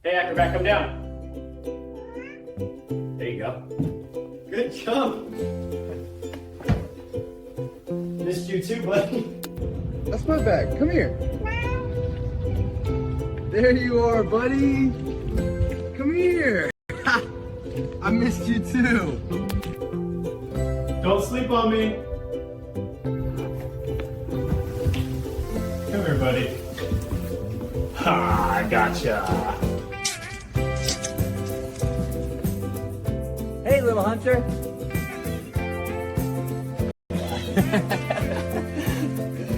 Hey, Acrobat, come down. There you go. Good jump. Missed you too, buddy. That's my bag. Come here. There you are, buddy. Come here. I missed you too. Don't sleep on me. Come here, buddy. Ha, I gotcha. Hey, little hunter.